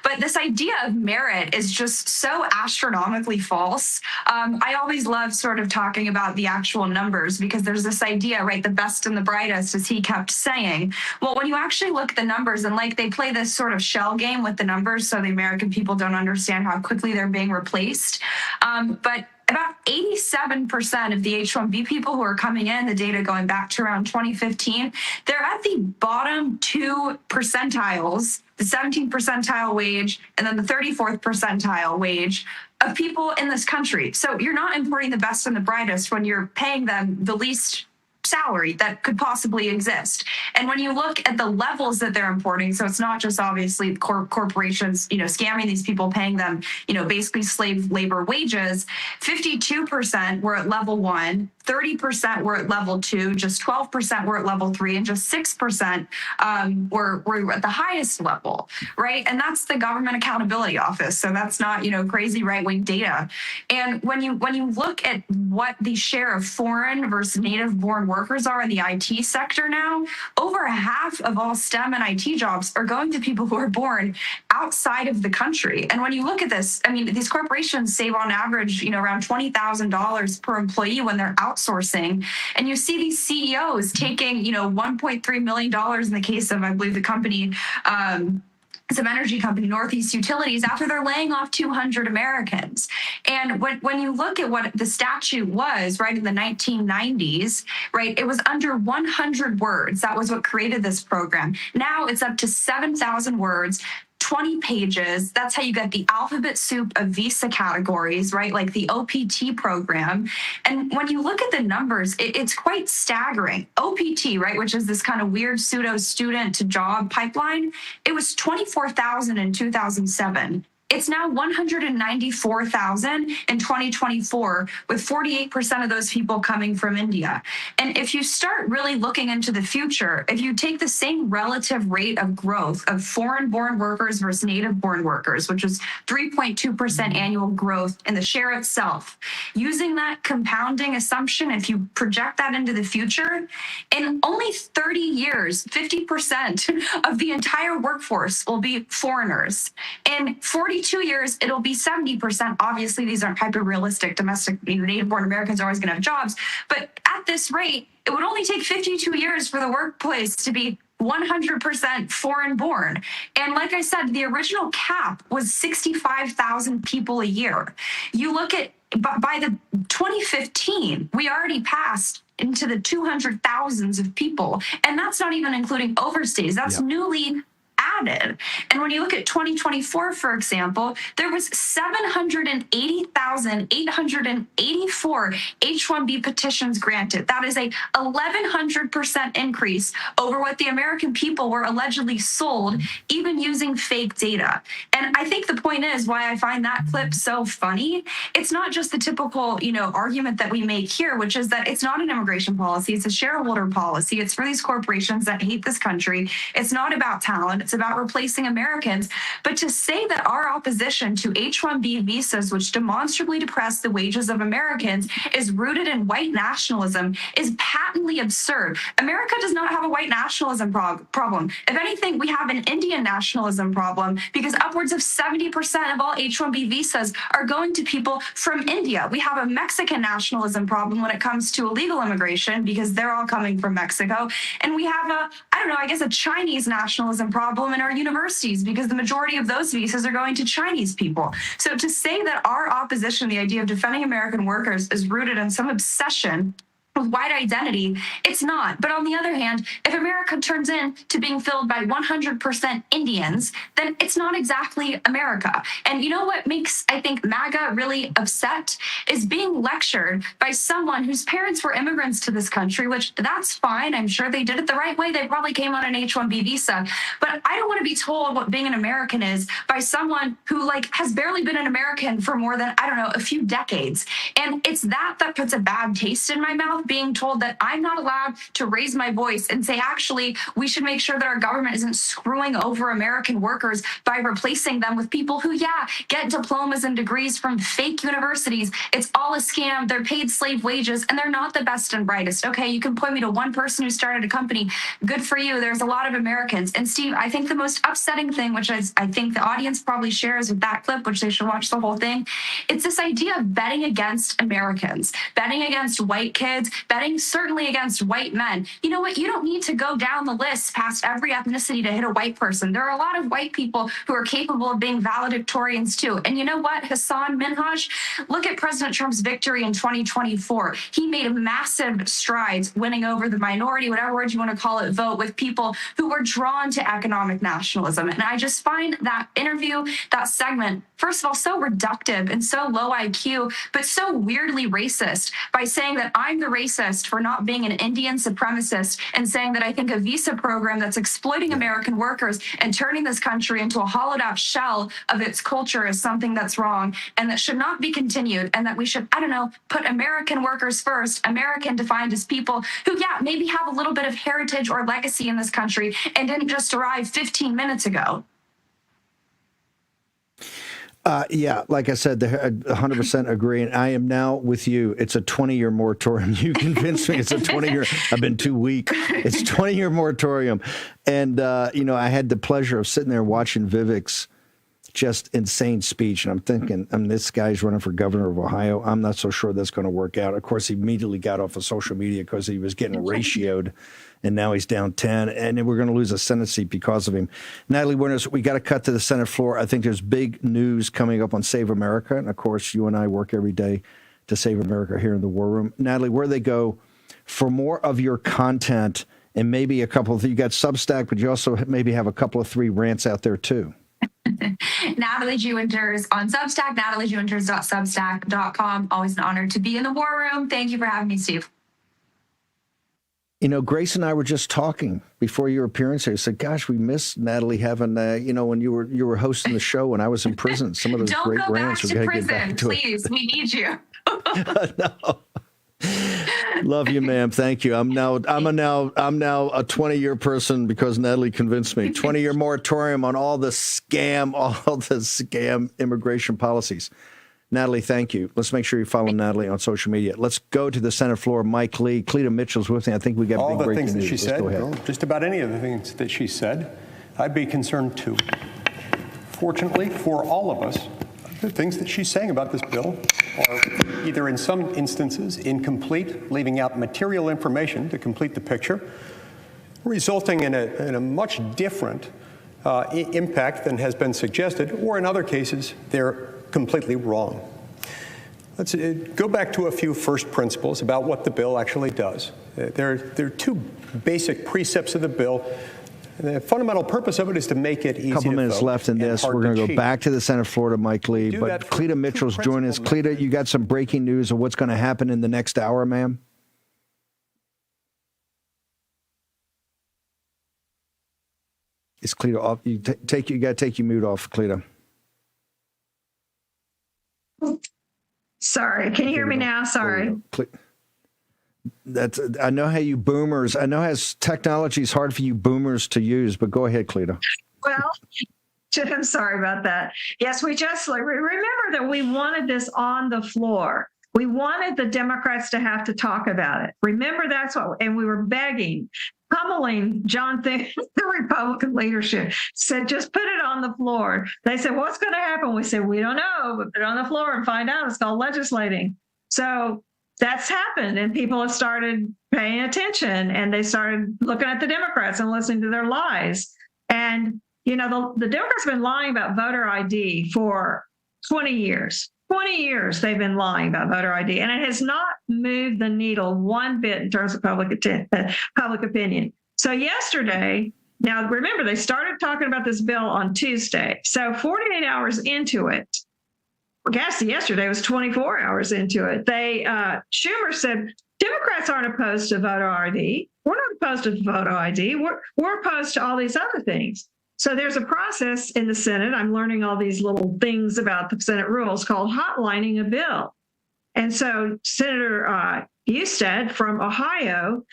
But this idea of merit is just so astronomically false. I always love sort of talking about the actual numbers because there's this idea, right, the best and the brightest, as he kept saying. Well, when you actually look at the numbers, and like they play this sort of shell game with the numbers so the American people don't understand how quickly they're being replaced. But about 87% of the H-1B people who are coming in, the data going back to around 2015, they're at the bottom 2 percentiles, the 17th percentile wage, and then the 34th percentile wage of people in this country. So you're not importing the best and the brightest when you're paying them the least salary that could possibly exist. And when you look at the levels that they're importing, so it's not just obviously corporations, scamming these people, paying them, basically slave labor wages, 52% were at level 1, 30% were at level 2, just 12% were at level 3, and just 6% were at the highest level, right? And that's the Government Accountability Office. So that's not, crazy right-wing data. And when you look at what the share of foreign versus native-born workers are in the IT sector now, over half of all STEM and IT jobs are going to people who are born outside of the country. And when you look at this, I mean, these corporations save on average, around $20,000 per employee when they're outsourcing. And you see these CEOs taking, $1.3 million in the case of, I believe, the company, some energy company, Northeast Utilities, after they're laying off 200 Americans. And when you look at what the statute was, right, in the 1990s, right, it was under 100 words. That was what created this program. Now it's up to 7,000 words, 20 pages. That's how you get the alphabet soup of visa categories, right? Like the OPT program. And when you look at the numbers, it's quite staggering. OPT, right, which is this kind of weird pseudo student to job pipeline, it was 24,000 in 2007. It's now 194,000 in 2024, with 48% of those people coming from India. And if you start really looking into the future, if you take the same relative rate of growth of foreign-born workers versus native-born workers, which is 3.2% annual growth in the share itself, using that compounding assumption, if you project that into the future, in only 30 years, 50% of the entire workforce will be foreigners. In 42 years, it'll be 70%. Obviously, these aren't hyper-realistic. Domestic, native-born Americans are always going to have jobs. But at this rate, it would only take 52 years for the workplace to be 100% foreign-born. And like I said, the original cap was 65,000 people a year. You look at, by the 2015, we already passed into the 200,000s of people. And that's not even including overstays. That's newly added. And when you look at 2024, for example, there was 780,884 H-1B petitions granted. That is a 1,100% increase over what the American people were allegedly sold, even using fake data. And I think the point is why I find that clip so funny. It's not just the typical, argument that we make here, which is that it's not an immigration policy. It's a shareholder policy. It's for these corporations that hate this country. It's not about talent. It's about replacing Americans. But to say that our opposition to H-1B visas, which demonstrably depress the wages of Americans, is rooted in white nationalism is patently absurd. America does not have a white nationalism problem. If anything, we have an Indian nationalism problem because upwards upwards of 70% of all H-1B visas are going to people from India. We have a Mexican nationalism problem when it comes to illegal immigration because they're all coming from Mexico. And we have a Chinese nationalism problem in our universities because the majority of those visas are going to Chinese people. So to say that our opposition, the idea of defending American workers, is rooted in some obsession with white identity, it's not. But on the other hand, if America turns into being filled by 100% Indians, then it's not exactly America. And you know what makes, I think, MAGA really upset is being lectured by someone whose parents were immigrants to this country, which that's fine. I'm sure they did it the right way. They probably came on an H-1B visa. But I don't want to be told what being an American is by someone who has barely been an American for more than, a few decades. And it's that puts a bad taste in my mouth, being told that I'm not allowed to raise my voice and say, actually, we should make sure that our government isn't screwing over American workers by replacing them with people who, get diplomas and degrees from fake universities. It's all a scam. They're paid slave wages, and they're not the best and brightest. Okay, you can point me to one person who started a company. Good for you. There's a lot of Americans. And Steve, I think the most upsetting thing, which I think the audience probably shares with that clip, which they should watch the whole thing, it's this idea of betting against Americans, betting against white kids, betting certainly against white men. You know what? You don't need to go down the list past every ethnicity to hit a white person. There are a lot of white people who are capable of being valedictorians too. And you know what, Hassan Minhaj? Look at President Trump's victory in 2024. He made massive strides winning over the minority, whatever word you want to call it, vote with people who were drawn to economic nationalism. And I just find that interview, that segment, first of all, so reductive and so low IQ, but so weirdly racist by saying that I'm the racist for not being an Indian supremacist and saying that I think a visa program that's exploiting American workers and turning this country into a hollowed out shell of its culture is something that's wrong and that should not be continued, and that we should, put American workers first, American defined as people who, maybe have a little bit of heritage or legacy in this country and didn't just arrive 15 minutes ago. Like I said, 100% agree. And I am now with you. It's a 20-year moratorium. You convinced me it's a 20-year. I've been too weak. It's a 20-year moratorium. And, I had the pleasure of sitting there watching Vivek's just insane speech. And I'm thinking, this guy's running for governor of Ohio. I'm not so sure that's going to work out. Of course, he immediately got off of social media because he was getting ratioed. And now he's down 10, and we're going to lose a Senate seat because of him. Natalie Winters, we got to cut to the Senate floor. I think there's big news coming up on Save America. And, of course, you and I work every day to Save America here in the War Room. Natalie, where do they go for more of your content and maybe a couple of – you got Substack, but you also maybe have a couple of 3 rants out there too. Natalie G. Winters on Substack, nataliegwinters.substack.com. Always an honor to be in the War Room. Thank you for having me, Steve. Grace and I were just talking before your appearance here. I said, gosh, we miss Natalie having, when you were hosting the show when I was in prison. Some of those great rants. Don't go back to prison, please. We need you. No. Love you, ma'am. Thank you. I'm now a 20-year person because Natalie convinced me. 20-year moratorium on all the scam immigration policies. Natalie, thank you. Let's make sure you follow Natalie on social media. Let's go to the Senate floor. Mike Lee, Cleta Mitchell's with me. I think we got all big the breaking things that news. she said. Just about any of the things that she said, I'd be concerned too. Fortunately for all of us, the things that she's saying about this bill are either in some instances incomplete, leaving out material information to complete the picture, resulting in a much different impact than has been suggested, or in other cases, they're completely wrong. Let's go back to a few first principles about what the bill actually does. There are 2 basic precepts of the bill. The fundamental purpose of it is to make it easy to vote. A couple minutes left in this. We're going to go back to the Senate floor to Mike Lee. But Cleta Mitchell's joining us. Cleta, you got some breaking news of what's going to happen in the next hour, ma'am? Is Cleta off? You got to take your mute off, Cleta. Sorry, can you hear me now? Sorry. I know how you boomers, I know how technology is hard for you boomers to use, but go ahead, Cleta. Well, I'm sorry about that. Yes, we remember that we wanted this on the floor. We wanted the Democrats to have to talk about it. Remember, and we were begging pummeling John Thune, the Republican leadership, said, just put it on the floor. They said, what's going to happen? We said, we don't know, but put it on the floor and find out. It's called legislating. So that's happened, and people have started paying attention, and they started looking at the Democrats and listening to their lies. And, you know, the Democrats have been lying about voter ID for 20 years. 20 years they've been lying about voter ID, and it has not moved the needle one bit in terms of public opinion. So yesterday, now remember, they started talking about this bill on Tuesday. So 48 hours into it, I guess yesterday was 24 hours into it, Schumer said, Democrats aren't opposed to voter ID. We're not opposed to voter ID. We're opposed to all these other things. So there's a process in the Senate. I'm learning all these little things about the Senate rules called hotlining a bill. And so Senator Husted from Ohio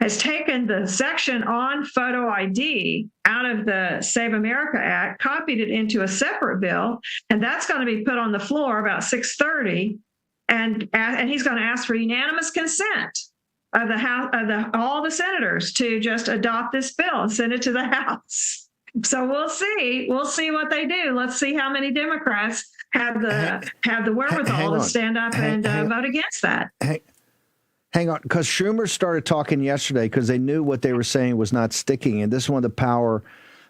has taken the section on photo ID out of the Save America Act, copied it into a separate bill, and that's going to be put on the floor about 6:30. And he's going to ask for unanimous consent of the House, all the senators to just adopt this bill and send it to the House. So we'll see. We'll see what they do. Let's see how many Democrats have the wherewithal to stand up and vote against that. Hang on, because Schumer started talking yesterday because they knew what they were saying was not sticking, and this is one of the power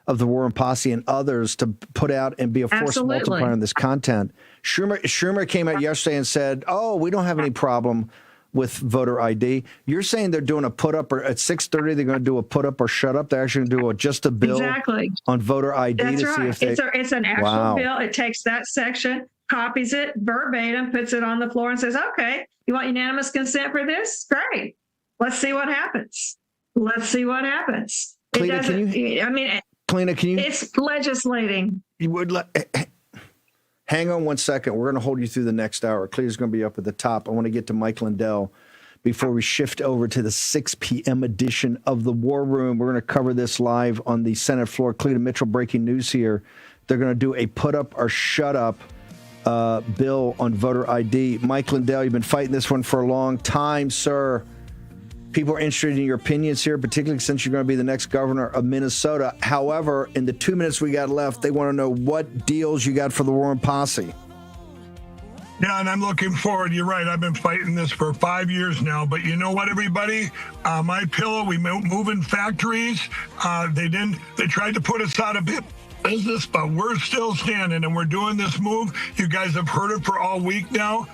of the Warren Posse and others to put out and be a force multiplier on this content. Schumer came out yesterday and said, "Oh, we don't have any problem with voter ID." You're saying they're doing a put up, or at 6:30 they're going to do a put up or shut up. They're actually going to do just a bill on voter ID. That's to right. See if it's an actual bill. It takes that section, copies it verbatim, puts it on the floor, and says, "Okay, you want unanimous consent for this? Great. Let's see what happens. Let's see what happens." Cleta, can you? It's legislating. You would hang on 1 second. We're going to hold you through the next hour. Cleta's going to be up at the top. I want to get to Mike Lindell before we shift over to the 6 p.m. edition of the War Room. We're going to cover this live on the Senate floor. Cleta Mitchell, breaking news here. They're going to do a put up or shut up bill on voter ID. Mike Lindell, you've been fighting this one for a long time, sir. People are interested in your opinions here, particularly since you're going to be the next governor of Minnesota. However, in the 2 minutes we got left, they want to know what deals you got for the Warren Posse. Yeah, and I'm looking forward. You're right. I've been fighting this for 5 years now. But you know what, everybody? My pillow, we move in factories. They tried to put us out of business, but we're still standing, and we're doing this move. You guys have heard it for all week now.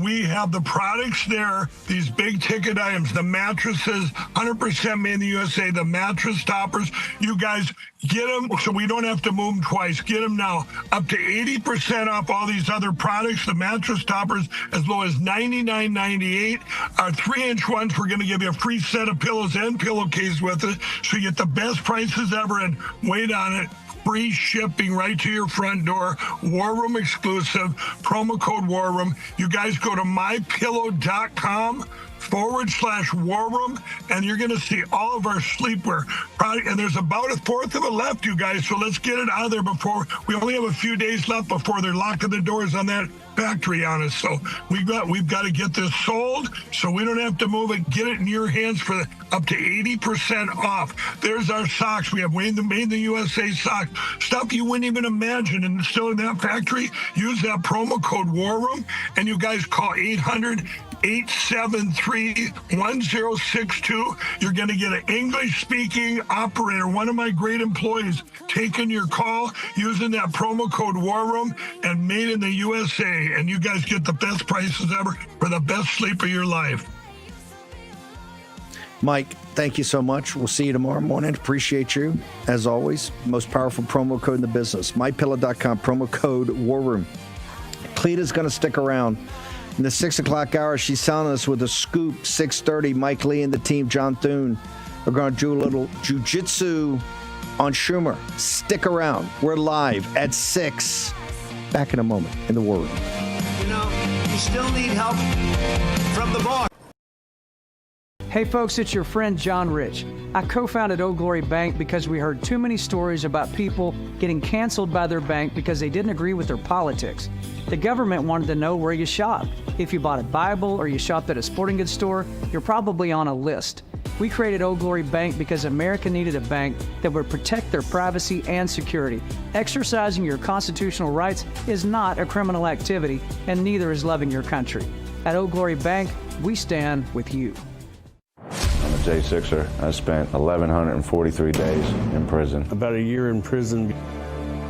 We have the products there, these big ticket items, the mattresses, 100% made in the USA, the mattress toppers. You guys get them so we don't have to move them twice. Get them now. Up to 80% off all these other products, the mattress toppers, as low as $99.98. Our 3-inch ones, we're going to give you a free set of pillows and pillowcase with it, so you get the best prices ever. And wait on it. Free shipping right to your front door. War Room exclusive. Promo code War Room. You guys go to mypillow.com/War Room, and you're going to see all of our sleepwear product. And there's about 1/4 of it left, you guys. So let's get it out of there before we only have a few days left before they're locking the doors on that factory on us. So we've got to get this sold so we don't have to move it. Get it in your hands for up to 80% off. There's our socks. We have made in the USA socks. Stuff you wouldn't even imagine. And still in that factory, use that promo code War Room, and you guys call 800-873-1062. You're going to get an English-speaking operator, one of my great employees, taking your call using that promo code War Room, and made in the USA. And you guys get the best prices ever for the best sleep of your life. Mike, thank you so much. We'll see you tomorrow morning. Appreciate you, as always. Most powerful promo code in the business. MyPillow.com, promo code War Room. Cleta's going to stick around. In the 6 o'clock hour, she's telling us with a scoop, 6:30, Mike Lee and the team, John Thune, are going to do a little jujitsu on Schumer. Stick around. We're live at 6. Back in a moment in the War Room. You know, you still need help from the boss. Hey folks, it's your friend John Rich. I co-founded Old Glory Bank because we heard too many stories about people getting canceled by their bank because they didn't agree with their politics. The government wanted to know where you shopped. If you bought a Bible or you shopped at a sporting goods store, you're probably on a list. We created Old Glory Bank because America needed a bank that would protect their privacy and security. Exercising your constitutional rights is not a criminal activity, and neither is loving your country. At Old Glory Bank, we stand with you. I'm a J6er. I spent 1,143 days in prison. About a year in prison.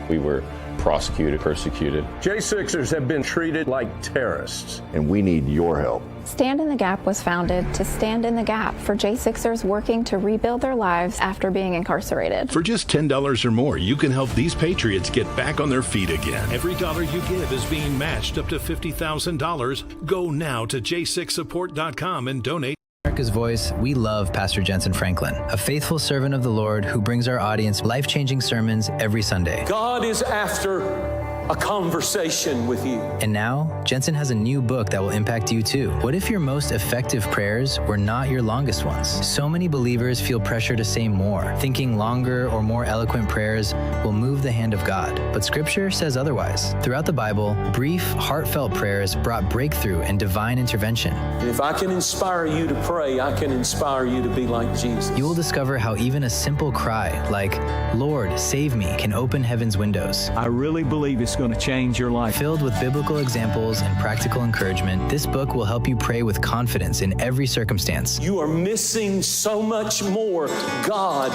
We were prosecuted, persecuted. J6ers have been treated like terrorists. And we need your help. Stand in the Gap was founded to stand in the gap for J6ers working to rebuild their lives after being incarcerated. For just $10 or more, you can help these patriots get back on their feet again. Every dollar you give is being matched up to $50,000. Go now to j6support.com and donate. America's Voice, we love Pastor Jensen Franklin, a faithful servant of the Lord who brings our audience life-changing sermons every Sunday. God is after a conversation with you. And now, Jensen has a new book that will impact you too. What if your most effective prayers were not your longest ones? So many believers feel pressure to say more, thinking longer or more eloquent prayers will move the hand of God. But Scripture says otherwise. Throughout the Bible, brief, heartfelt prayers brought breakthrough and divine intervention. And if I can inspire you to pray, I can inspire you to be like Jesus. You will discover how even a simple cry like, "Lord, save me," can open heaven's windows. I really believe it's going to change your life. Filled with biblical examples and practical encouragement, this book will help you pray with confidence in every circumstance. You are missing so much more. God